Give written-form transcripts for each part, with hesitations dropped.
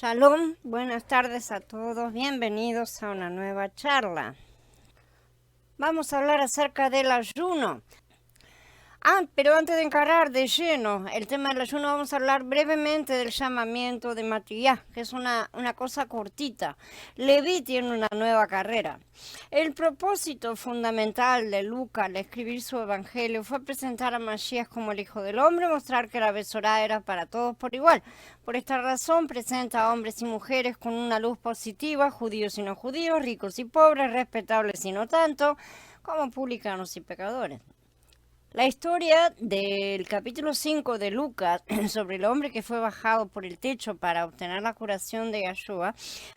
Shalom, buenas tardes a todos, bienvenidos a una nueva charla. Vamos a hablar acerca del ayuno. Pero antes de encarar de lleno el tema del ayuno, vamos a hablar brevemente del llamamiento de Matías, que es una cosa cortita. Leví tiene una nueva carrera. El propósito fundamental de Lucas al escribir su evangelio fue presentar a Masías como el Hijo del Hombre, mostrar que la Besorá era para todos por igual. Por esta razón presenta a hombres y mujeres con una luz positiva, judíos y no judíos, ricos y pobres, respetables y no tanto, como publicanos y pecadores. La historia del capítulo 5 de Lucas sobre el hombre que fue bajado por el techo para obtener la curación de Yeshua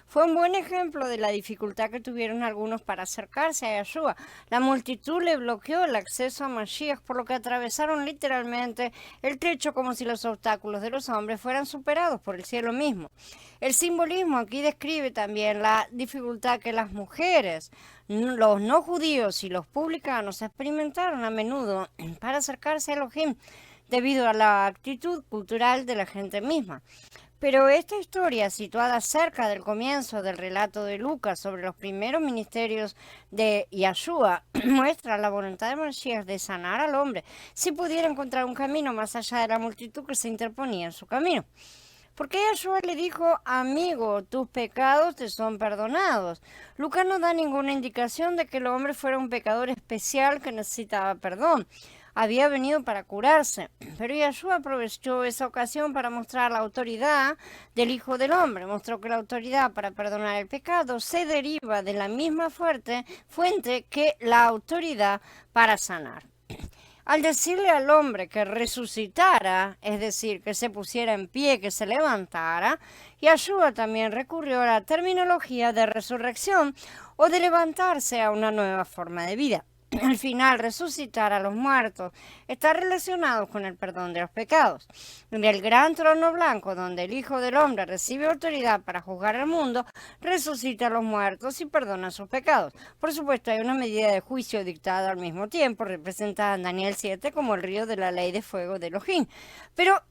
fue un buen ejemplo de la dificultad que tuvieron algunos para acercarse a Yeshua. La multitud le bloqueó el acceso a Mashiach, por lo que atravesaron literalmente el techo como si los obstáculos de los hombres fueran superados por el cielo mismo. El simbolismo aquí describe también la dificultad que las mujeres, los no judíos y los publicanos experimentaron a menudo para acercarse a Elohim debido a la actitud cultural de la gente misma. Pero esta historia, situada cerca del comienzo del relato de Lucas sobre los primeros ministerios de Yeshua, muestra la voluntad de Mashiach de sanar al hombre si pudiera encontrar un camino más allá de la multitud que se interponía en su camino. Porque Yeshua le dijo, amigo, tus pecados te son perdonados. Lucas no da ninguna indicación de que el hombre fuera un pecador especial que necesitaba perdón. Había venido para curarse, pero Yeshua aprovechó esa ocasión para mostrar la autoridad del Hijo del Hombre. Mostró que la autoridad para perdonar el pecado se deriva de la misma fuente que la autoridad para sanar. Al decirle al hombre que resucitara, es decir, que se pusiera en pie, que se levantara, Yeshua también recurrió a la terminología de resurrección o de levantarse a una nueva forma de vida. Al final, resucitar a los muertos está relacionado con el perdón de los pecados. En el gran trono blanco, donde el Hijo del Hombre recibe autoridad para juzgar al mundo, resucita a los muertos y perdona sus pecados. Por supuesto, hay una medida de juicio dictada al mismo tiempo, representada en Daniel 7 como el río de la ley de fuego de Elohim. Pero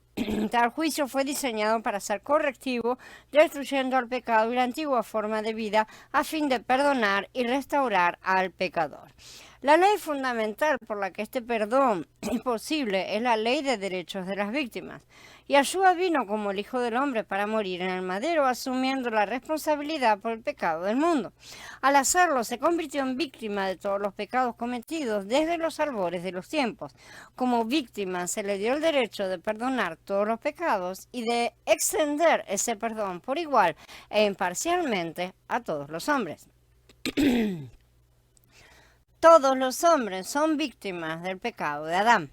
tal juicio fue diseñado para ser correctivo, destruyendo al pecado y la antigua forma de vida a fin de perdonar y restaurar al pecador. La ley fundamental por la que este perdón es posible es la ley de derechos de las víctimas. Yeshua vino como el Hijo del Hombre para morir en el madero, asumiendo la responsabilidad por el pecado del mundo. Al hacerlo, se convirtió en víctima de todos los pecados cometidos desde los albores de los tiempos. Como víctima, se le dio el derecho de perdonar todos los pecados y de extender ese perdón por igual e imparcialmente a todos los hombres. Todos los hombres son víctimas del pecado de Adán.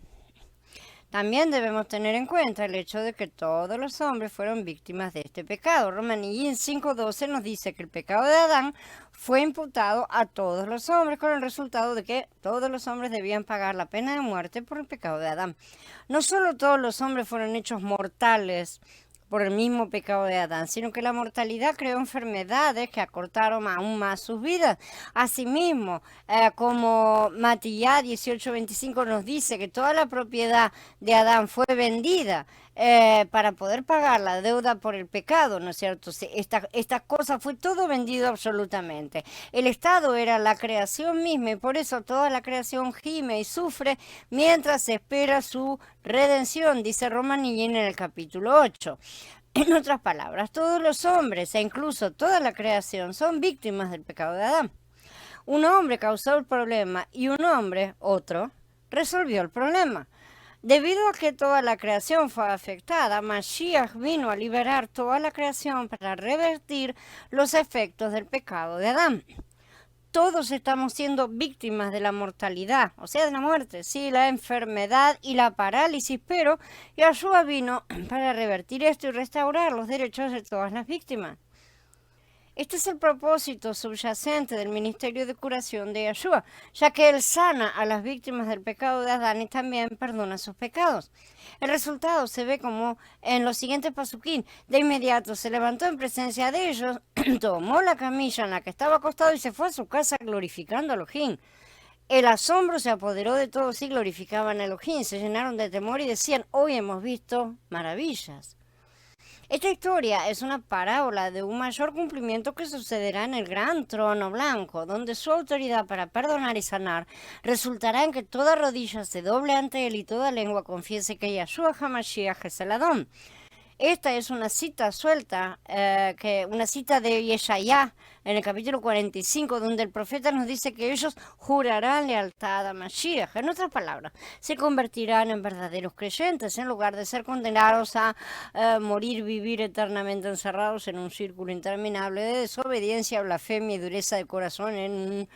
También debemos tener en cuenta el hecho de que todos los hombres fueron víctimas de este pecado. Romanías 5:12 nos dice que el pecado de Adán fue imputado a todos los hombres, con el resultado de que todos los hombres debían pagar la pena de muerte por el pecado de Adán. No solo todos los hombres fueron hechos mortales por el mismo pecado de Adán, sino que la mortalidad creó enfermedades que acortaron aún más sus vidas. Asimismo, como Matías 18:25 nos dice que toda la propiedad de Adán fue vendida para poder pagar la deuda por el pecado, ¿no es cierto? Esta cosa fue todo vendido absolutamente. El Estado era la creación misma y por eso toda la creación gime y sufre mientras se espera su redención, dice Romanías en el capítulo 8. En otras palabras, todos los hombres e incluso toda la creación son víctimas del pecado de Adán. Un hombre causó el problema y un hombre, otro, resolvió el problema. Debido a que toda la creación fue afectada, Mashiach vino a liberar toda la creación para revertir los efectos del pecado de Adán. Todos estamos siendo víctimas de la mortalidad, o sea, de la muerte, sí, la enfermedad y la parálisis, pero Yeshua vino para revertir esto y restaurar los derechos de todas las víctimas. Este es el propósito subyacente del ministerio de curación de Yeshua, ya que él sana a las víctimas del pecado de Adán y también perdona sus pecados. El resultado se ve como en los siguientes pasuquín. De inmediato se levantó en presencia de ellos, tomó la camilla en la que estaba acostado y se fue a su casa glorificando a Elohim. El asombro se apoderó de todos y glorificaban a Elohim, se llenaron de temor y decían, hoy hemos visto maravillas. Esta historia es una parábola de un mayor cumplimiento que sucederá en el gran trono blanco, donde su autoridad para perdonar y sanar resultará en que toda rodilla se doble ante él y toda lengua confiese que Yahshua HaMashiach es el Adón. Esta es una cita suelta, una cita de Yeshayá en el capítulo 45, donde el profeta nos dice que ellos jurarán lealtad a Mashiach. En otras palabras, se convertirán en verdaderos creyentes en lugar de ser condenados a vivir eternamente encerrados en un círculo interminable de desobediencia, blasfemia y dureza de corazón en un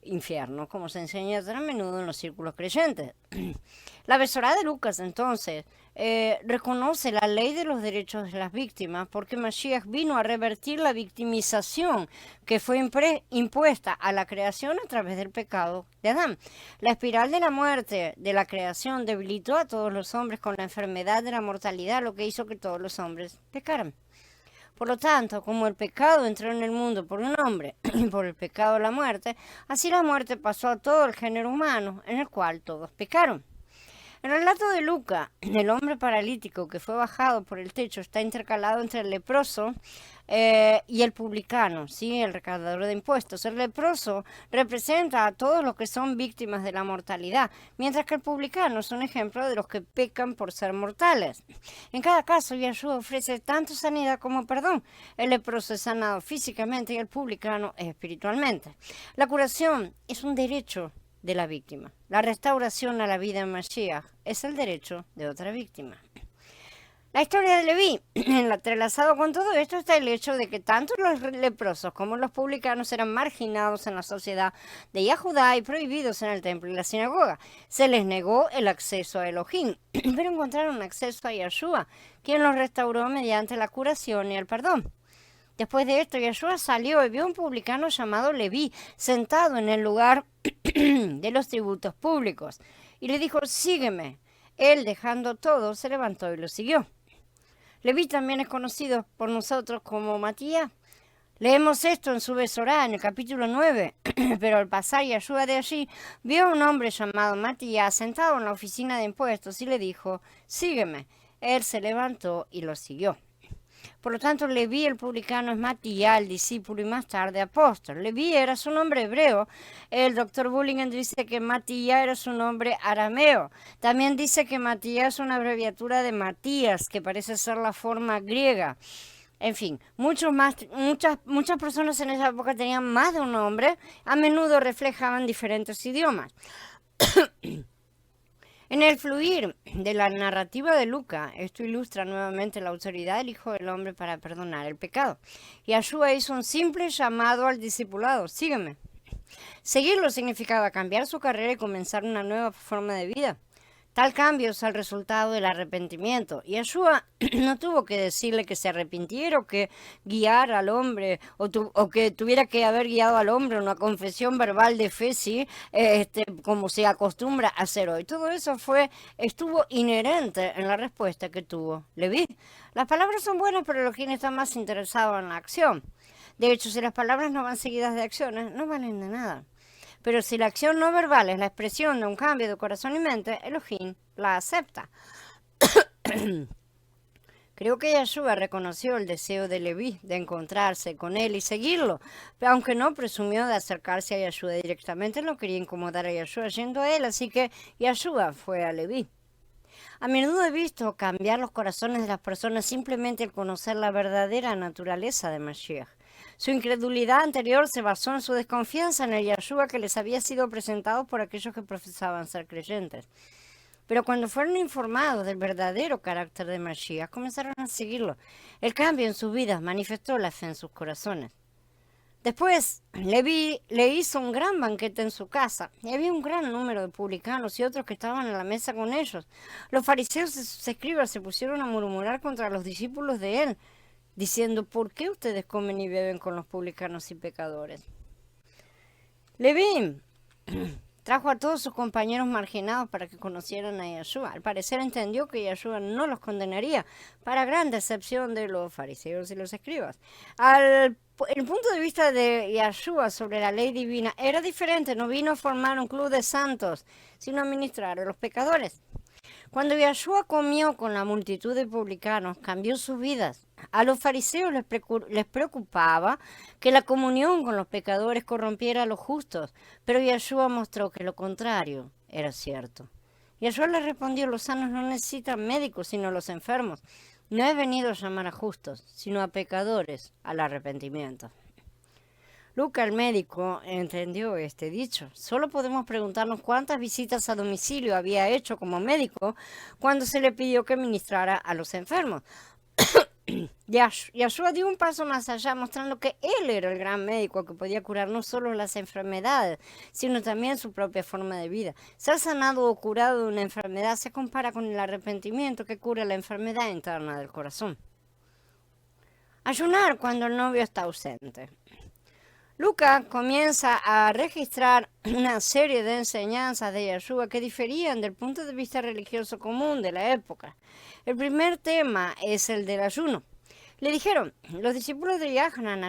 infierno, como se enseña tan a menudo en los círculos creyentes. La Besorá de Lucas, entonces, reconoce la ley de los derechos de las víctimas porque Mashiach vino a revertir la victimización que fue impuesta a la creación a través del pecado de Adán. La espiral de la muerte de la creación debilitó a todos los hombres con la enfermedad de la mortalidad, lo que hizo que todos los hombres pecaran. Por lo tanto, como el pecado entró en el mundo por un hombre y por el pecado la muerte, así la muerte pasó a todo el género humano, en el cual todos pecaron. El relato de Lucas, del hombre paralítico que fue bajado por el techo, está intercalado entre el leproso y el publicano, ¿sí? El recaudador de impuestos. El leproso representa a todos los que son víctimas de la mortalidad, mientras que el publicano es un ejemplo de los que pecan por ser mortales. En cada caso, Yahshua ofrece tanto sanidad como perdón. El leproso es sanado físicamente y el publicano espiritualmente. La curación es un derecho de la víctima. La restauración a la vida en Mashiach es el derecho de otra víctima. La historia de Leví, entrelazado con todo esto está el hecho de que tanto los leprosos como los publicanos eran marginados en la sociedad de Yahudá y prohibidos en el templo y la sinagoga. Se les negó el acceso a Elohim, pero encontraron acceso a Yahshua, quien los restauró mediante la curación y el perdón. Después de esto, Yahshua salió y vio a un publicano llamado Leví sentado en el lugar de los tributos públicos y le dijo, sígueme. Él, dejando todo, se levantó y lo siguió. Leví también es conocido por nosotros como Matías. Leemos esto en su Besorá, en el capítulo 9, pero al pasar Yahshua de allí, vio a un hombre llamado Matías sentado en la oficina de impuestos y le dijo, sígueme. Él se levantó y lo siguió. Por lo tanto, Leví el publicano es Matías, el discípulo y más tarde apóstol. Leví era su nombre hebreo. El doctor Bullinger dice que Matías era su nombre arameo. También dice que Matías es una abreviatura de Matías, que parece ser la forma griega. En fin, muchas personas en esa época tenían más de un nombre. A menudo reflejaban diferentes idiomas. En el fluir de la narrativa de Lucas, esto ilustra nuevamente la autoridad del Hijo del Hombre para perdonar el pecado. Yahshua hizo un simple llamado al discipulado, sígueme. Seguirlo significaba cambiar su carrera y comenzar una nueva forma de vida. Tal cambio es el resultado del arrepentimiento. Yahshua no tuvo que decirle que se arrepintiera o que guiar al hombre o que tuviera que haber guiado al hombre una confesión verbal de fe, ¿sí? Como se acostumbra a hacer hoy. Todo eso estuvo inherente en la respuesta que tuvo Leví. Las palabras son buenas, pero Elohim está más interesado en la acción. De hecho, si las palabras no van seguidas de acciones, no valen de nada. Pero si la acción no verbal es la expresión de un cambio de corazón y mente, Elohim la acepta. Creo que Yahshua reconoció el deseo de Leví de encontrarse con él y seguirlo, pero aunque no presumió de acercarse a Yahshua directamente, no quería incomodar a Yahshua yendo a él, así que Yahshua fue a Leví. A menudo he visto cambiar los corazones de las personas simplemente al conocer la verdadera naturaleza de Mashiach. Su incredulidad anterior se basó en su desconfianza en el Yahshua que les había sido presentado por aquellos que profesaban ser creyentes. Pero cuando fueron informados del verdadero carácter de Mashiach, comenzaron a seguirlo. El cambio en sus vidas manifestó la fe en sus corazones. Después, Leví le hizo un gran banquete en su casa, y había un gran número de publicanos y otros que estaban en la mesa con ellos. Los fariseos y sus escribas se pusieron a murmurar contra los discípulos de él, diciendo, ¿por qué ustedes comen y beben con los publicanos y pecadores? Leví trajo a todos sus compañeros marginados para que conocieran a Yahshua. Al parecer entendió que Yahshua no los condenaría, para gran decepción de los fariseos y los escribas. El punto de vista de Yahshua sobre la ley divina era diferente. No vino a formar un club de santos, sino a ministrar a los pecadores. Cuando Yahshua comió con la multitud de publicanos, cambió sus vidas. A los fariseos les preocupaba que la comunión con los pecadores corrompiera a los justos, pero Yahshua mostró que lo contrario era cierto. Yahshua les respondió: los sanos no necesitan médicos, sino los enfermos. No he venido a llamar a justos, sino a pecadores al arrepentimiento. Lucas, el médico, entendió este dicho. Solo podemos preguntarnos cuántas visitas a domicilio había hecho como médico cuando se le pidió que ministrara a los enfermos. Yahshua dio un paso más allá, mostrando que él era el gran médico que podía curar no solo las enfermedades, sino también su propia forma de vida. Ser sanado o curado de una enfermedad se compara con el arrepentimiento que cura la enfermedad interna del corazón. Ayunar cuando el novio está ausente. Lucas comienza a registrar una serie de enseñanzas de Yahshua que diferían del punto de vista religioso común de la época. El primer tema es el del ayuno. Le dijeron: los discípulos de Yahanan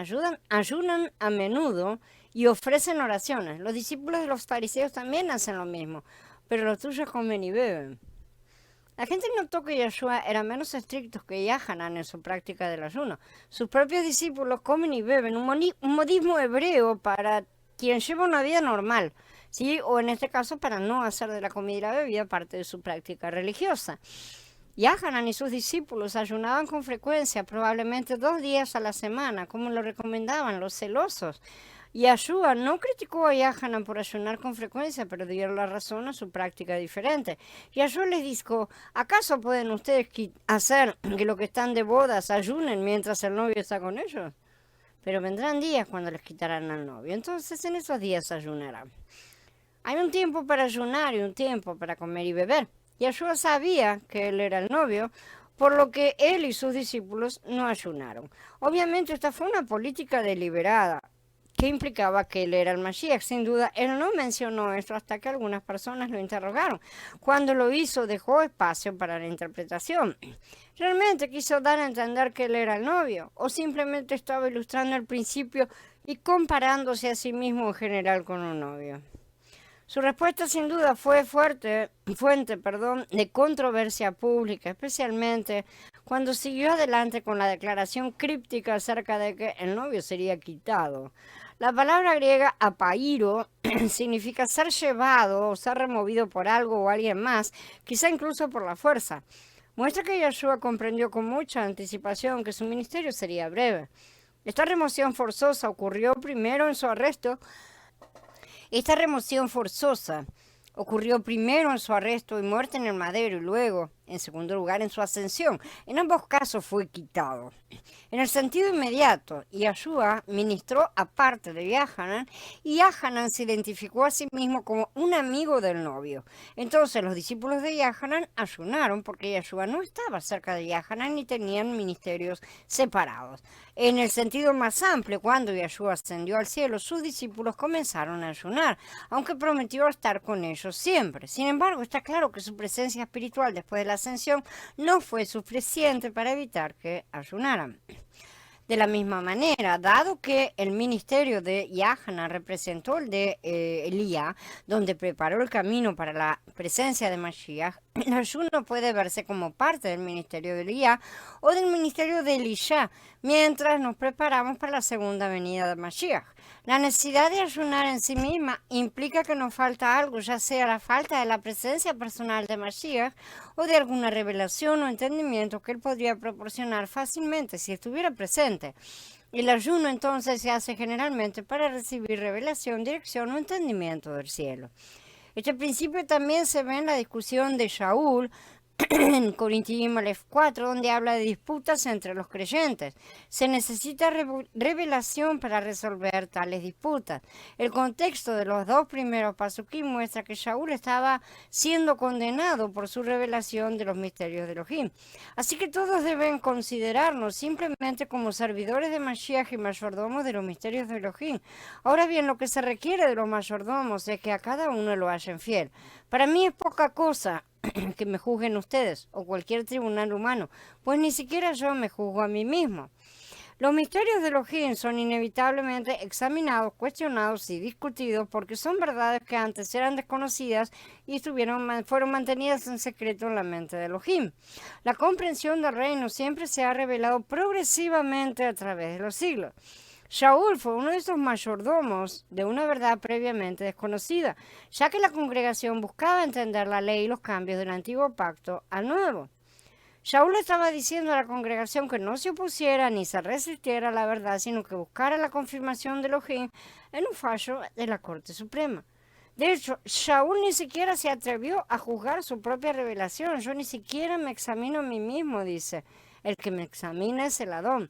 ayunan a menudo y ofrecen oraciones. Los discípulos de los fariseos también hacen lo mismo, pero los tuyos comen y beben. La gente notó que Yahshua era menos estricto que Yahanan en su práctica del ayuno. Sus propios discípulos comen y beben, un modismo hebreo para quien lleva una vida normal, ¿sí? O en este caso para no hacer de la comida y la bebida parte de su práctica religiosa. Yahanan y sus discípulos ayunaban con frecuencia, probablemente 2 días a la semana, como lo recomendaban los celosos. Yahshua no criticó a Yahanan por ayunar con frecuencia, pero dio la razón a su práctica diferente. Yahshua les dijo: ¿acaso pueden ustedes hacer que los que están de bodas ayunen mientras el novio está con ellos? Pero vendrán días cuando les quitarán al novio, entonces en esos días ayunarán. Hay un tiempo para ayunar y un tiempo para comer y beber. Yahshua sabía que él era el novio, por lo que él y sus discípulos no ayunaron. Obviamente esta fue una política deliberada, que implicaba que él era el Mashiach. Sin duda, él no mencionó esto hasta que algunas personas lo interrogaron. Cuando lo hizo, dejó espacio para la interpretación. ¿Realmente quiso dar a entender que él era el novio? ¿O simplemente estaba ilustrando el principio y comparándose a sí mismo en general con un novio? Su respuesta sin duda fue fuente de controversia pública, especialmente cuando siguió adelante con la declaración críptica acerca de que el novio sería quitado. La palabra griega apairo significa ser llevado o ser removido por algo o alguien más, quizá incluso por la fuerza. Muestra que Yahshua comprendió con mucha anticipación que su ministerio sería breve. Esta remoción forzosa ocurrió primero en su arresto y muerte en el madero y luego, en segundo lugar, en su ascensión. En ambos casos fue quitado. En el sentido inmediato, Yahshua ministró aparte de Yahanan y Yahanan se identificó a sí mismo como un amigo del novio. Entonces los discípulos de Yahanan ayunaron porque Yahshua no estaba cerca de Yahanan ni tenían ministerios separados. En el sentido más amplio, cuando Yahshua ascendió al cielo, sus discípulos comenzaron a ayunar, aunque prometió estar con ellos siempre. Sin embargo, está claro que su presencia espiritual después de la ascensión no fue suficiente para evitar que ayunaran. De la misma manera, dado que el ministerio de Yahanan representó el de Elías, donde preparó el camino para la presencia de Mashiach, el ayuno puede verse como parte del ministerio de Elías o del ministerio de Elisha, mientras nos preparamos para la segunda venida de Mashiach. La necesidad de ayunar en sí misma implica que nos falta algo, ya sea la falta de la presencia personal de Mashiach o de alguna revelación o entendimiento que él podría proporcionar fácilmente si estuviera presente. El ayuno entonces se hace generalmente para recibir revelación, dirección o entendimiento del cielo. Este principio también se ve en la discusión de Shaul en Corintios 4, donde habla de disputas entre los creyentes. Se necesita revelación para resolver tales disputas. El contexto de los 2 primeros pasukim muestra que Shaul estaba siendo condenado por su revelación de los misterios de Elohim. Así que todos deben considerarnos simplemente como servidores de Mashiach y mayordomos de los misterios de Elohim. Ahora bien, lo que se requiere de los mayordomos es que a cada uno lo hallen fiel. Para mí es poca cosa que me juzguen ustedes o cualquier tribunal humano, pues ni siquiera yo me juzgo a mí mismo. Los misterios de Elohim son inevitablemente examinados, cuestionados y discutidos porque son verdades que antes eran desconocidas y fueron mantenidas en secreto en la mente de Elohim. La comprensión del reino siempre se ha revelado progresivamente a través de los siglos. Shaul fue uno de esos mayordomos de una verdad previamente desconocida, ya que la congregación buscaba entender la ley y los cambios del antiguo pacto al nuevo. Shaul estaba diciendo a la congregación que no se opusiera ni se resistiera a la verdad, sino que buscara la confirmación de Elohim en un fallo de la Corte Suprema. De hecho, Shaul ni siquiera se atrevió a juzgar su propia revelación. Yo ni siquiera me examino a mí mismo, dice. El que me examina es el Adón.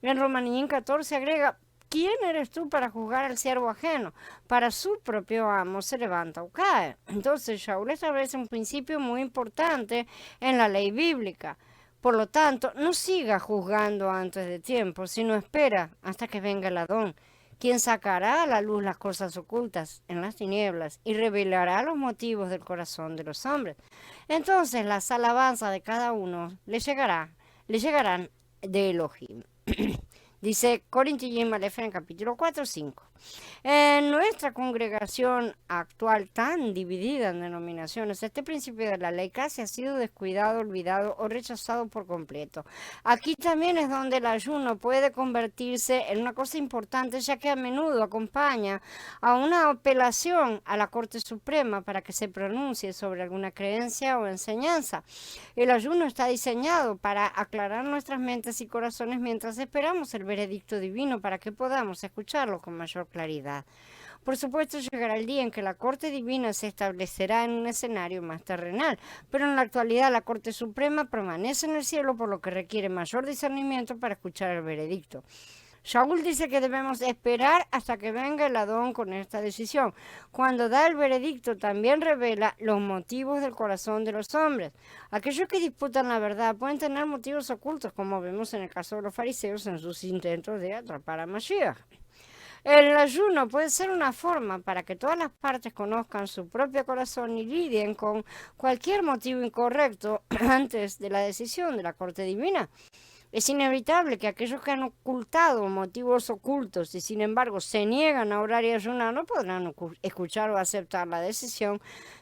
En Romanín 14 agrega, ¿quién eres tú para juzgar al siervo ajeno? Para su propio amo se levanta o cae. Entonces, Shaul establece un principio muy importante en la ley bíblica. Por lo tanto, no siga juzgando antes de tiempo, sino espera hasta que venga el Adón, quien sacará a la luz las cosas ocultas en las tinieblas y revelará los motivos del corazón de los hombres. Entonces, las alabanzas de cada uno le llegarán de Elohim. Dice Corinthians Aleph en el capítulo 4-5. En nuestra congregación actual tan dividida en denominaciones, este principio de la ley casi ha sido descuidado, olvidado o rechazado por completo. Aquí también es donde el ayuno puede convertirse en una cosa importante, ya que a menudo acompaña a una apelación a la Corte Suprema para que se pronuncie sobre alguna creencia o enseñanza. El ayuno está diseñado para aclarar nuestras mentes y corazones mientras esperamos el veredicto divino para que podamos escucharlo con mayor claridad. Por supuesto, llegará el día en que la Corte Divina se establecerá en un escenario más terrenal, pero en la actualidad la Corte Suprema permanece en el cielo, por lo que requiere mayor discernimiento para escuchar el veredicto. Shaul dice que debemos esperar hasta que venga el Adón con esta decisión. Cuando da el veredicto también revela los motivos del corazón de los hombres. Aquellos que disputan la verdad pueden tener motivos ocultos, como vemos en el caso de los fariseos en sus intentos de atrapar a Mashiach. El ayuno puede ser una forma para que todas las partes conozcan su propio corazón y lidien con cualquier motivo incorrecto antes de la decisión de la Corte Divina. Es inevitable que aquellos que han ocultado motivos ocultos y sin embargo se niegan a orar y ayunar no podrán escuchar o aceptar la decisión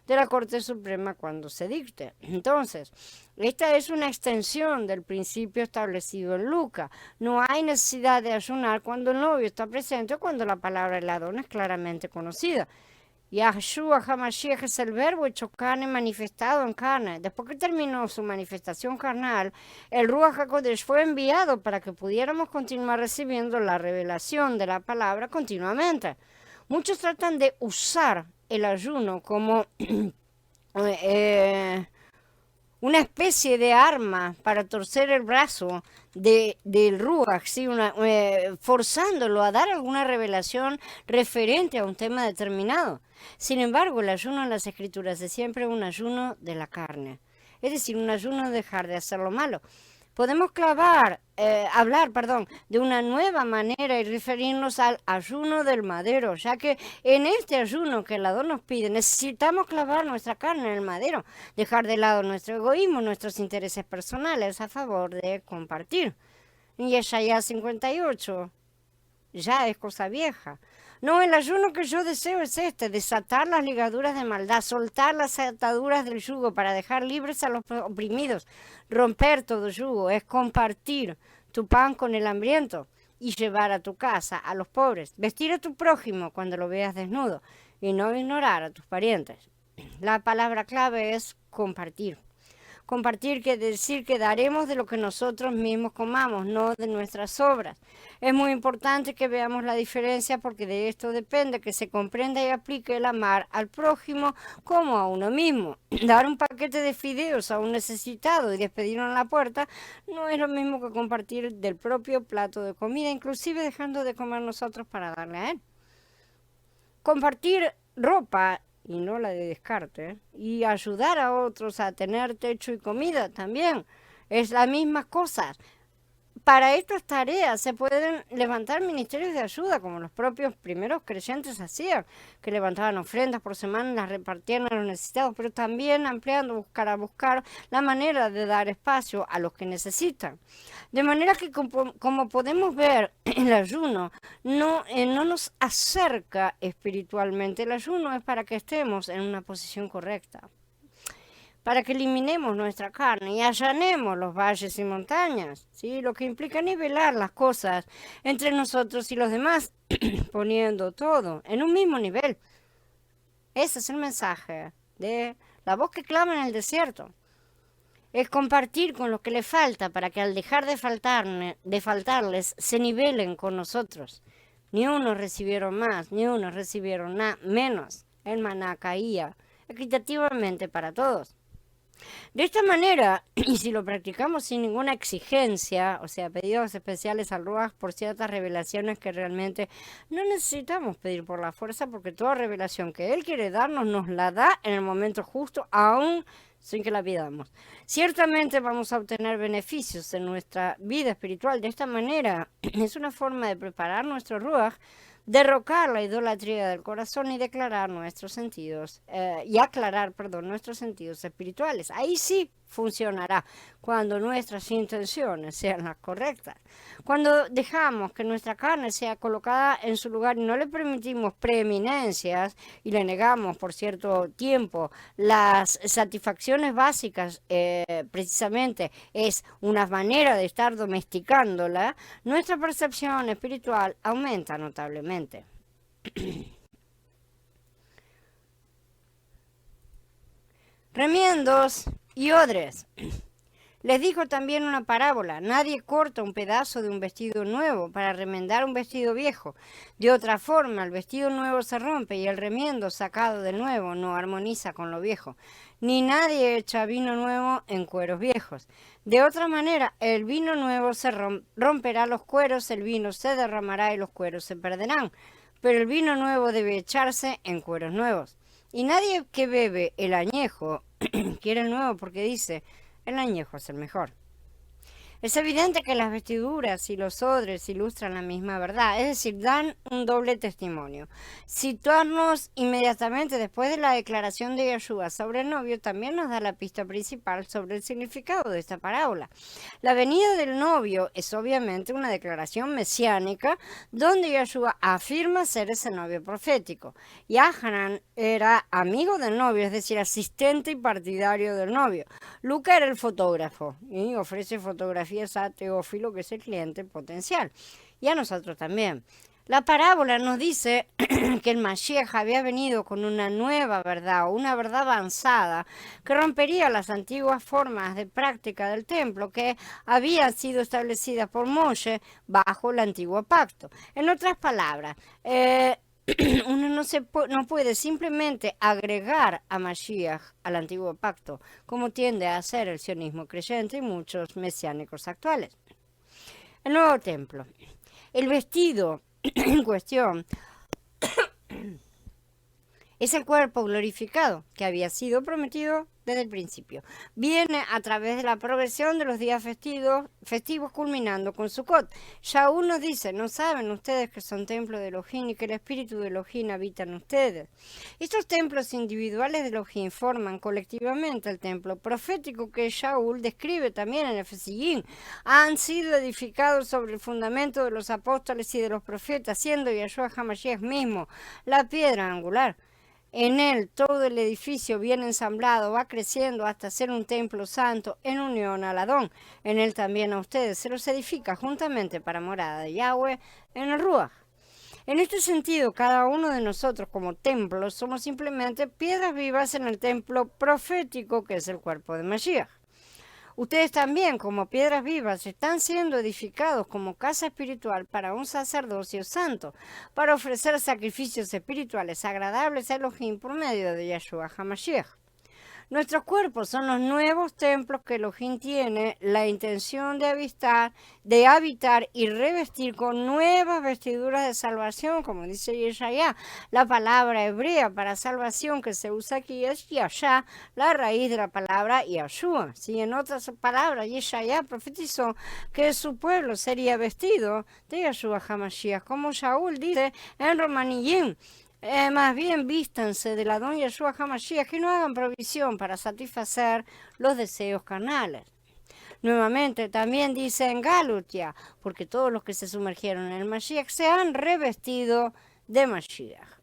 de la Corte Suprema cuando se dicte. Entonces, esta es una extensión del principio establecido en Lucas. No hay necesidad de ayunar cuando el novio está presente o cuando la palabra del Adón es claramente conocida. Yahshua HaMashiach es el verbo hecho carne manifestado en carne. Después que terminó su manifestación carnal, el Ruach HaKodesh fue enviado para que pudiéramos continuar recibiendo la revelación de la palabra continuamente. Muchos tratan de usar el ayuno como una especie de arma para torcer el brazo del Ruach, ¿sí? Forzándolo a dar alguna revelación referente a un tema determinado. Sin embargo, el ayuno en las Escrituras es siempre un ayuno de la carne, es decir, un ayuno de dejar de hacer lo malo. Podemos hablar, de una nueva manera y referirnos al ayuno del madero, ya que en este ayuno que el Adón nos pide, necesitamos clavar nuestra carne en el madero, dejar de lado nuestro egoísmo, nuestros intereses personales a favor de compartir. Y Yeshaya 58 ya es cosa vieja. No, el ayuno que yo deseo es desatar las ligaduras de maldad, soltar las ataduras del yugo para dejar libres a los oprimidos, romper todo yugo, es compartir tu pan con el hambriento y llevar a tu casa a los pobres, vestir a tu prójimo cuando lo veas desnudo y no ignorar a tus parientes. La palabra clave es compartir. Compartir quiere decir que daremos de lo que nosotros mismos comamos, no de nuestras obras. Es muy importante que veamos la diferencia porque de esto depende que se comprenda y aplique el amar al prójimo como a uno mismo. Dar un paquete de fideos a un necesitado y despedirlo en la puerta no es lo mismo que compartir del propio plato de comida, inclusive dejando de comer nosotros para darle a él. Compartir ropa y no la de descarte, y ayudar a otros a tener techo y comida también, es la misma cosa. para estas tareas se pueden levantar ministerios de ayuda, como los propios primeros creyentes hacían, que levantaban ofrendas por semana y las repartían a los necesitados, pero también ampliando, buscar la manera de dar espacio a los que necesitan. De manera que, como podemos ver, el ayuno no nos acerca espiritualmente. El ayuno es para que estemos en una posición correcta, para que eliminemos nuestra carne y allanemos los valles y montañas, ¿sí? Lo que implica nivelar las cosas entre nosotros y los demás, poniendo todo en un mismo nivel. Ese es el mensaje de la voz que clama en el desierto. Es compartir con lo que le falta para que al dejar de faltarles se nivelen con nosotros. Ni unos recibieron más, ni unos recibieron menos. El maná caía equitativamente para todos. De esta manera, y si lo practicamos sin ninguna exigencia, o sea, pedidos especiales al Ruach por ciertas revelaciones que realmente no necesitamos pedir por la fuerza, porque toda revelación que Él quiere darnos nos la da en el momento justo, aún sin que la pidamos. Ciertamente vamos a obtener beneficios en nuestra vida espiritual. De esta manera, es una forma de preparar nuestro Ruach, derrocar la idolatría del corazón y declarar nuestros sentidos, aclarar nuestros sentidos espirituales. Ahí sí funcionará cuando nuestras intenciones sean las correctas. Cuando dejamos que nuestra carne sea colocada en su lugar y no le permitimos preeminencias y le negamos por cierto tiempo las satisfacciones básicas, precisamente es una manera de estar domesticándola, nuestra percepción espiritual aumenta notablemente. Remiendos y odres. Les dijo también una parábola: nadie corta un pedazo de un vestido nuevo para remendar un vestido viejo. De otra forma, el vestido nuevo se rompe y el remiendo sacado de nuevo no armoniza con lo viejo. Ni nadie echa vino nuevo en cueros viejos. De otra manera, el vino nuevo se romperá los cueros, el vino se derramará y los cueros se perderán. Pero el vino nuevo debe echarse en cueros nuevos. Y nadie que bebe el añejo quiere el nuevo, porque dice: el añejo es el mejor. Es evidente que las vestiduras y los odres ilustran la misma verdad, es decir, dan un doble testimonio. Situarnos inmediatamente después de la declaración de Yeshua sobre el novio también nos da la pista principal sobre el significado de esta parábola. La venida del novio es obviamente una declaración mesiánica donde Yeshua afirma ser ese novio profético. Yahanan era amigo del novio, es decir, asistente y partidario del novio. Luca era el fotógrafo y ofrece fotografías a Teófilo, que es el cliente potencial, y a nosotros también. La parábola nos dice que el Mashiach había venido con una nueva verdad, o una verdad avanzada, que rompería las antiguas formas de práctica del templo que habían sido establecidas por Moshe bajo el antiguo pacto. En otras palabras, uno no puede simplemente agregar a Mashiach al antiguo pacto, como tiende a hacer el sionismo creyente y muchos mesiánicos actuales. El nuevo templo. El vestido en cuestión es el cuerpo glorificado que había sido prometido desde el principio. Viene a través de la progresión de los días festivos culminando con Sukkot. Shaul nos dice: ¿no saben ustedes que son templos de Elohim y que el espíritu de Elohim habita en ustedes? Estos templos individuales de Elohim forman colectivamente el templo profético que Shaul describe también en Efesiyim. Han sido edificados sobre el fundamento de los apóstoles y de los profetas, siendo Yeshua HaMashiach mismo la piedra angular. En él todo el edificio bien ensamblado va creciendo hasta ser un templo santo en unión al Adón. En él también a ustedes se los edifica juntamente para morada de Yahweh en el Ruach. En este sentido, cada uno de nosotros como templos somos simplemente piedras vivas en el templo profético que es el cuerpo de Mashiach. Ustedes también, como piedras vivas, están siendo edificados como casa espiritual para un sacerdocio santo, para ofrecer sacrificios espirituales agradables a Elohim por medio de Yeshua HaMashiach. Nuestros cuerpos son los nuevos templos que Elohim tiene la intención de habitar y revestir con nuevas vestiduras de salvación, como dice Yeshaya. La palabra hebrea para salvación que se usa aquí es Yashá, la raíz de la palabra Yahshua. ¿Sí? En otras palabras, Yeshaya profetizó que su pueblo sería vestido de Yahshua HaMashiach, como Shaul dice en Romaniyim. Más bien vístanse del Adón Yahshua HaMashiach y no hagan provisión para satisfacer los deseos carnales. Nuevamente también dice en Galutia, porque todos los que se sumergieron en el Mashiach se han revestido de Mashiach.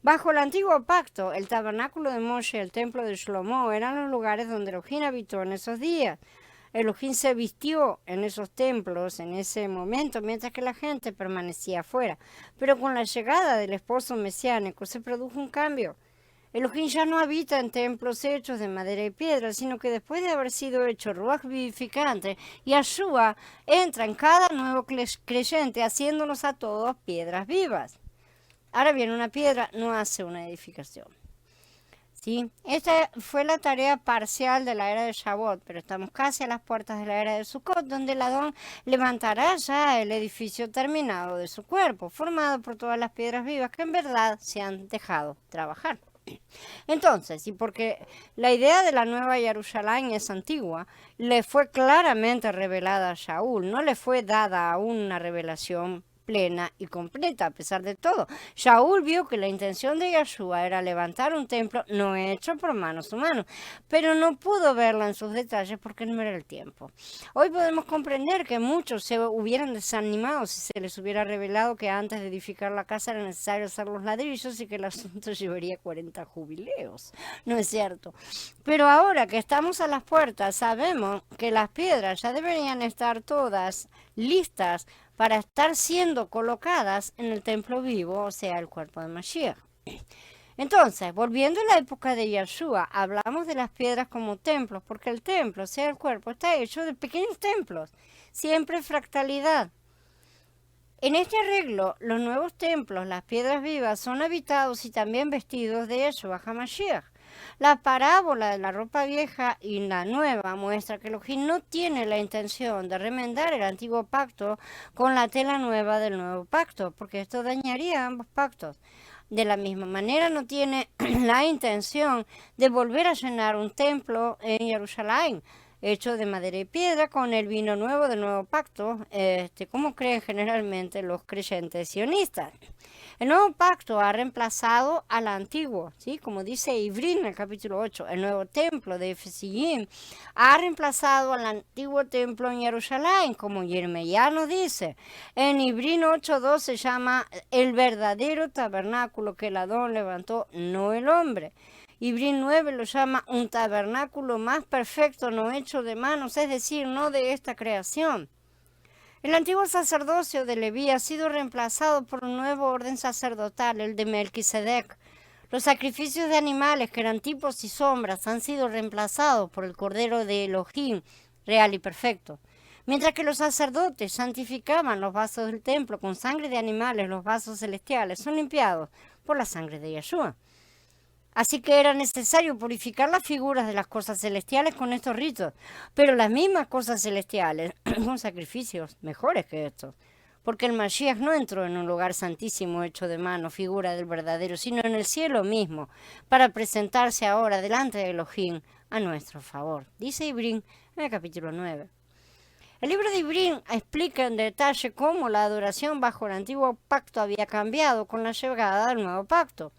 Bajo el antiguo pacto, el tabernáculo de Moshe y el templo de Shlomo eran los lugares donde Elohim habitó en esos días. Elohim se vistió en esos templos en ese momento, mientras que la gente permanecía afuera. Pero con la llegada del esposo mesiánico se produjo un cambio. Elohim ya no habita en templos hechos de madera y piedra, sino que después de haber sido hecho Ruach vivificante, Yahshua entra en cada nuevo creyente, haciéndonos a todos piedras vivas. Ahora bien, una piedra no hace una edificación. ¿Sí? Esta fue la tarea parcial de la era de Shavuot, pero estamos casi a las puertas de la era de Sukkot, donde el Adón levantará ya el edificio terminado de su cuerpo, formado por todas las piedras vivas que en verdad se han dejado trabajar. Entonces, y porque la idea de la nueva Jerusalén es antigua, le fue claramente revelada a Shaul, no le fue dada aún una revelación plena y completa, a pesar de todo. Shaul vio que la intención de Yahshua era levantar un templo no hecho por manos humanas, pero no pudo verla en sus detalles porque no era el tiempo. Hoy podemos comprender que muchos se hubieran desanimado si se les hubiera revelado que antes de edificar la casa era necesario hacer los ladrillos y que el asunto llevaría 40 jubileos. No es cierto. Pero ahora que estamos a las puertas, sabemos que las piedras ya deberían estar todas listas para estar siendo colocadas en el templo vivo, o sea, el cuerpo de Mashiach. Entonces, volviendo a la época de Yahshua, hablamos de las piedras como templos, porque el templo, o sea, el cuerpo, está hecho de pequeños templos, siempre fractalidad. En este arreglo, los nuevos templos, las piedras vivas, son habitados y también vestidos de Yahshua HaMashiach. La parábola de la ropa vieja y la nueva muestra que Elohim no tiene la intención de remendar el antiguo pacto con la tela nueva del nuevo pacto, porque esto dañaría ambos pactos. De la misma manera no tiene la intención de volver a llenar un templo en Jerusalén, hecho de madera y piedra con el vino nuevo del nuevo pacto, como creen generalmente los creyentes sionistas. El nuevo pacto ha reemplazado al antiguo, ¿sí? Como dice Ivrín en el capítulo 8, el nuevo templo de Efesiyim ha reemplazado al antiguo templo en Jerusalén, como Yeremías nos dice. En Ivrín 8:2 se llama el verdadero tabernáculo que el Adón levantó, no el hombre. Ivrín 9 lo llama un tabernáculo más perfecto, no hecho de manos, es decir, no de esta creación. El antiguo sacerdocio de Leví ha sido reemplazado por un nuevo orden sacerdotal, el de Melquisedec. Los sacrificios de animales, que eran tipos y sombras, han sido reemplazados por el Cordero de Elohim, real y perfecto. Mientras que los sacerdotes santificaban los vasos del templo con sangre de animales, los vasos celestiales son limpiados por la sangre de Yahshua. Así que era necesario purificar las figuras de las cosas celestiales con estos ritos, pero las mismas cosas celestiales son sacrificios mejores que estos, porque el Mashiach no entró en un lugar santísimo hecho de mano, figura del verdadero, sino en el cielo mismo, para presentarse ahora delante de Elohim a nuestro favor, dice Ivrín en el capítulo 9. El libro de Ivrín explica en detalle cómo la adoración bajo el antiguo pacto había cambiado con la llegada del nuevo pacto.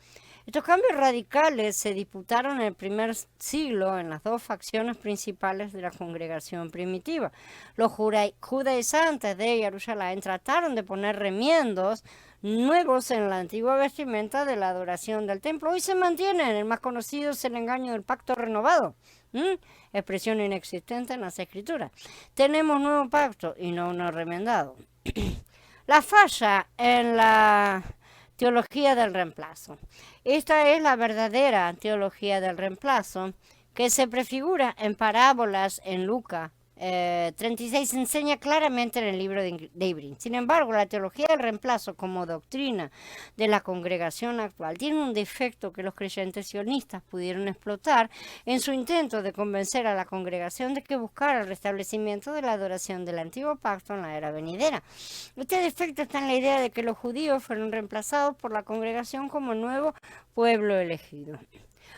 Estos cambios radicales se disputaron en el primer siglo en las dos facciones principales de la congregación primitiva. Los judaizantes de Jerusalén trataron de poner remiendos nuevos en la antigua vestimenta de la adoración del templo. Hoy se mantienen. El más conocido es el engaño del pacto renovado. Expresión inexistente en las escrituras. Tenemos nuevo pacto y no uno remendado. La falla en la teología del reemplazo. Esta es la verdadera teología del reemplazo que se prefigura en parábolas en Lucas, 36 se enseña claramente en el libro de Ibrim. Sin embargo, la teología del reemplazo como doctrina de la congregación actual tiene un defecto que los creyentes sionistas pudieron explotar en su intento de convencer a la congregación de que buscara el restablecimiento de la adoración del antiguo pacto en la era venidera. Este defecto está en la idea de que los judíos fueron reemplazados por la congregación como nuevo pueblo elegido.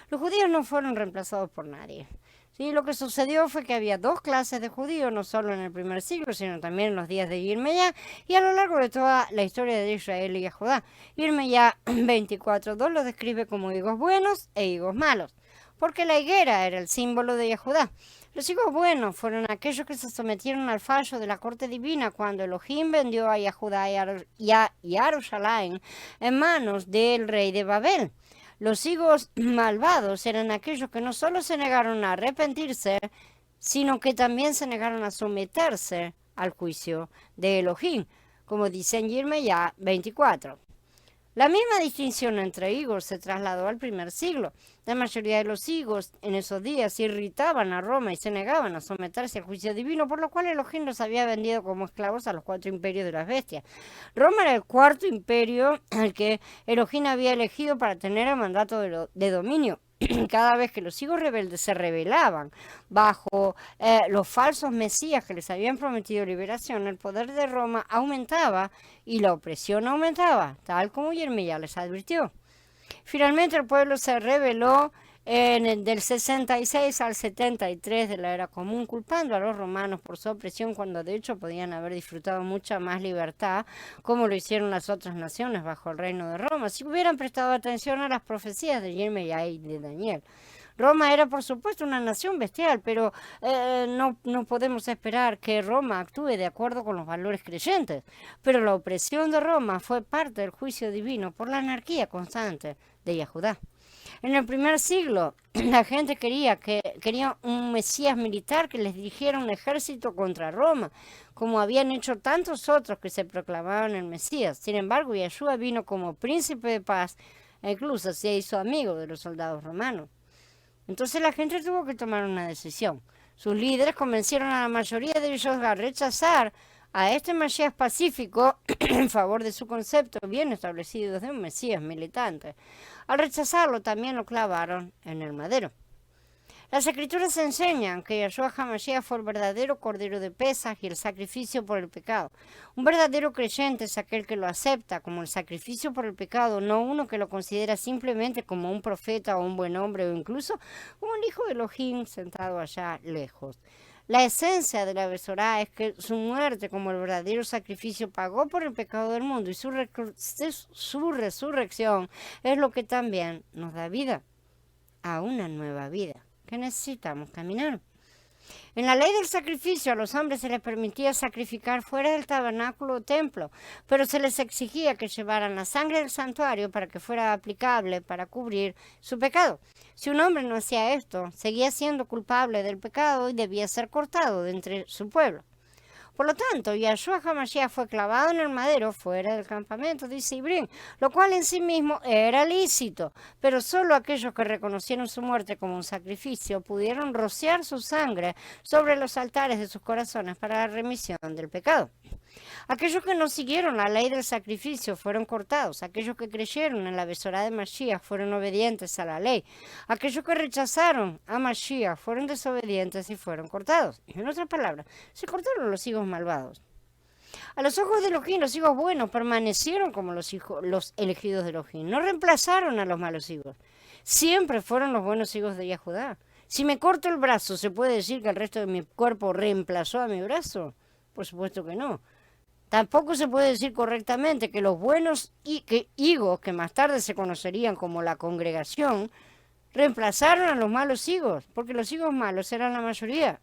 Los judíos no fueron reemplazados por nadie. Sí, lo que sucedió fue que había dos clases de judíos, no solo en el primer siglo, sino también en los días de Yirmeyá y a lo largo de toda la historia de Israel y Judá. Yirmeyá 24:2 lo describe como higos buenos e higos malos, porque la higuera era el símbolo de Judá. Los higos buenos fueron aquellos que se sometieron al fallo de la corte divina cuando Elohim vendió a Judá y a Jerusalén en manos del rey de Babel. Los higos malvados eran aquellos que no solo se negaron a arrepentirse, sino que también se negaron a someterse al juicio de Elohim, como dice en Yirmeyá 24. La misma distinción entre higos se trasladó al primer siglo. La mayoría de los higos en esos días irritaban a Roma y se negaban a someterse al juicio divino, por lo cual Elohim los había vendido como esclavos a los 4 imperios de las bestias. Roma era el cuarto imperio al que Elohim había elegido para tener el mandato de dominio. Cada vez que los higos rebeldes se rebelaban bajo los falsos mesías que les habían prometido liberación, el poder de Roma aumentaba y la opresión aumentaba, tal como Yirmeyá les advirtió. Finalmente el pueblo se rebeló del 66 al 73 de la era común, culpando a los romanos por su opresión cuando de hecho podían haber disfrutado mucha más libertad, como lo hicieron las otras naciones bajo el reino de Roma, si hubieran prestado atención a las profecías de Yirmeyá y de Daniel. Roma era, por supuesto, una nación bestial, pero no podemos esperar que Roma actúe de acuerdo con los valores creyentes. Pero la opresión de Roma fue parte del juicio divino por la anarquía constante de Judá. En el primer siglo, la gente quería un mesías militar que les dirigiera un ejército contra Roma, como habían hecho tantos otros que se proclamaban el Mesías. Sin embargo, Yeshua vino como príncipe de paz e incluso se hizo amigo de los soldados romanos. Entonces la gente tuvo que tomar una decisión. Sus líderes convencieron a la mayoría de ellos a rechazar a este Mesías pacífico en favor de su concepto bien establecido de un Mesías militante. Al rechazarlo también lo clavaron en el madero. Las escrituras enseñan que Yeshua HaMashiach fue el verdadero cordero de Pesaj y el sacrificio por el pecado. Un verdadero creyente es aquel que lo acepta como el sacrificio por el pecado, no uno que lo considera simplemente como un profeta o un buen hombre o incluso como un hijo de Elohim sentado allá lejos. La esencia de la Besorá es que su muerte como el verdadero sacrificio pagó por el pecado del mundo y su resurrección es lo que también nos da vida a una nueva vida que necesitamos caminar. En la ley del sacrificio a los hombres se les permitía sacrificar fuera del tabernáculo o templo, pero se les exigía que llevaran la sangre del santuario para que fuera aplicable para cubrir su pecado. Si un hombre no hacía esto, seguía siendo culpable del pecado y debía ser cortado de entre su pueblo. Por lo tanto, Yeshua HaMashiach fue clavado en el madero fuera del campamento, dice Ibrim, lo cual en sí mismo era lícito, pero solo aquellos que reconocieron su muerte como un sacrificio pudieron rociar su sangre sobre los altares de sus corazones para la remisión del pecado. Aquellos que no siguieron la ley del sacrificio fueron cortados. Aquellos que creyeron en la Besorá de Mashiach fueron obedientes a la ley. Aquellos que rechazaron a Mashiach fueron desobedientes y fueron cortados. En otras palabras, se cortaron los higos malvados. A los ojos de Elohim, los higos buenos permanecieron como los elegidos de Elohim. No reemplazaron a los malos higos. Siempre fueron los buenos higos de Yehudá. Si me corto el brazo, ¿se puede decir que el resto de mi cuerpo reemplazó a mi brazo? Por supuesto que no. Tampoco se puede decir correctamente que los buenos higos, que más tarde se conocerían como la congregación, reemplazaron a los malos higos, porque los higos malos eran la mayoría.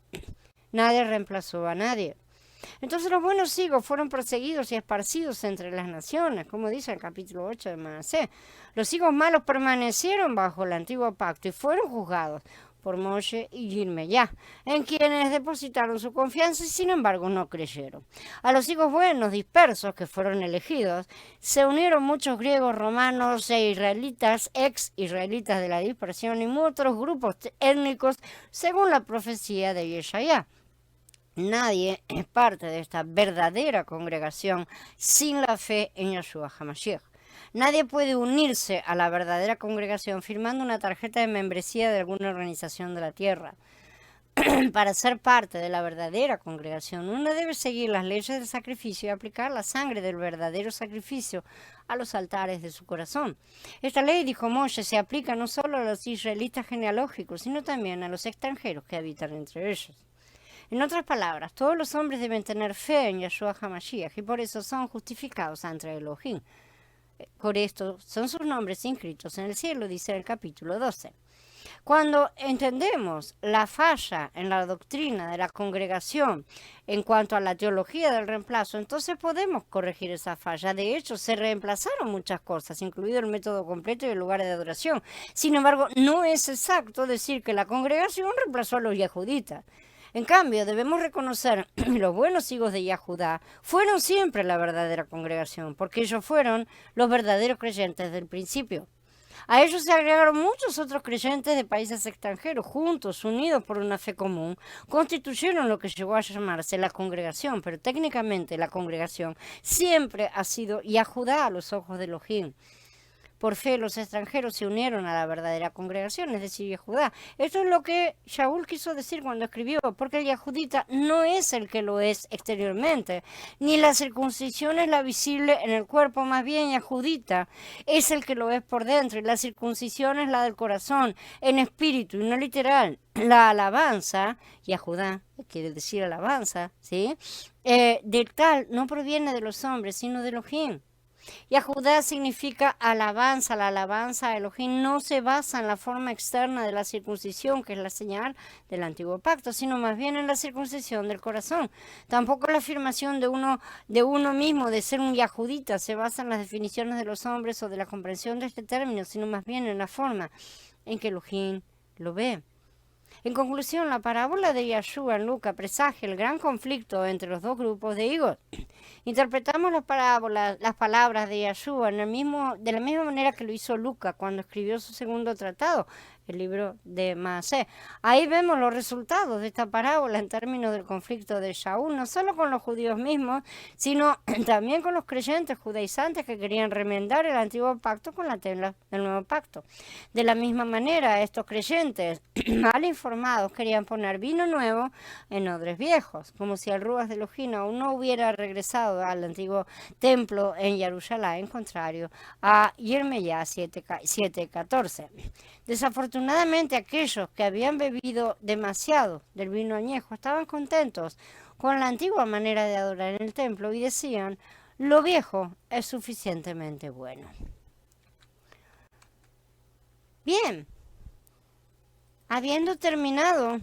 Nadie reemplazó a nadie. Entonces los buenos higos fueron perseguidos y esparcidos entre las naciones, como dice el capítulo 8 de Manasés. Los higos malos permanecieron bajo el antiguo pacto y fueron juzgados por Moshe y Yirmeyá, en quienes depositaron su confianza y sin embargo no creyeron. A los higos buenos dispersos que fueron elegidos, se unieron muchos griegos, romanos e israelitas, ex-israelitas de la dispersión y otros grupos étnicos según la profecía de Yeshayá. Nadie es parte de esta verdadera congregación sin la fe en Yeshua HaMashiach. Nadie puede unirse a la verdadera congregación firmando una tarjeta de membresía de alguna organización de la tierra. Para ser parte de la verdadera congregación, uno debe seguir las leyes del sacrificio y aplicar la sangre del verdadero sacrificio a los altares de su corazón. Esta ley, dijo Moshe, se aplica no solo a los israelitas genealógicos, sino también a los extranjeros que habitan entre ellos. En otras palabras, todos los hombres deben tener fe en Yeshua HaMashiach y por eso son justificados ante Elohim. Por esto son sus nombres inscritos en el cielo, dice el capítulo 12. Cuando entendemos la falla en la doctrina de la congregación en cuanto a la teología del reemplazo, entonces podemos corregir esa falla. De hecho, se reemplazaron muchas cosas, incluido el método completo y el lugar de adoración. Sin embargo, no es exacto decir que la congregación reemplazó a los yahuditas. En cambio, debemos reconocer que los buenos hijos de Yahudá fueron siempre la verdadera congregación, porque ellos fueron los verdaderos creyentes del principio. A ellos se agregaron muchos otros creyentes de países extranjeros, juntos, unidos por una fe común, constituyeron lo que llegó a llamarse la congregación, pero técnicamente la congregación siempre ha sido Yahudá a los ojos de Elohim. Por fe, los extranjeros se unieron a la verdadera congregación, es decir, Yehudá. Esto es lo que Shaul quiso decir cuando escribió, porque el yahudita no es el que lo es exteriormente, ni la circuncisión es la visible en el cuerpo, más bien yahudita es el que lo es por dentro, y la circuncisión es la del corazón, en espíritu y no literal. La alabanza, Yahudá, quiere decir alabanza, ¿sí? De tal no proviene de los hombres, sino de Elohim. Yahudá significa alabanza. La alabanza a Elohim no se basa en la forma externa de la circuncisión, que es la señal del antiguo pacto, sino más bien en la circuncisión del corazón. Tampoco la afirmación de uno mismo de ser un yahudita se basa en las definiciones de los hombres o de la comprensión de este término, sino más bien en la forma en que Elohim lo ve. En conclusión, la parábola de Yeshua en Lucas presagia el gran conflicto entre los dos grupos de higos. Interpretamos las palabras de Yeshua de la misma manera que lo hizo Lucas cuando escribió su segundo tratado, el libro de Maaseh. Ahí vemos los resultados de esta parábola en términos del conflicto de Shaul, no solo con los judíos mismos, sino también con los creyentes judaizantes que querían remendar el antiguo pacto con la tela del nuevo pacto. De la misma manera, estos creyentes mal informados querían poner vino nuevo en odres viejos, como si el Ruach de Elohim aún no hubiera regresado al antiguo templo en Jerusalén, contrario a Jeremías 7:14. Desafortunadamente, aquellos que habían bebido demasiado del vino añejo estaban contentos con la antigua manera de adorar en el templo y decían, lo viejo es suficientemente bueno. Bien, habiendo terminado,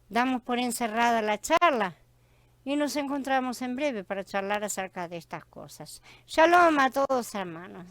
damos por encerrada la charla y nos encontramos en breve para charlar acerca de estas cosas. Shalom a todos, hermanos.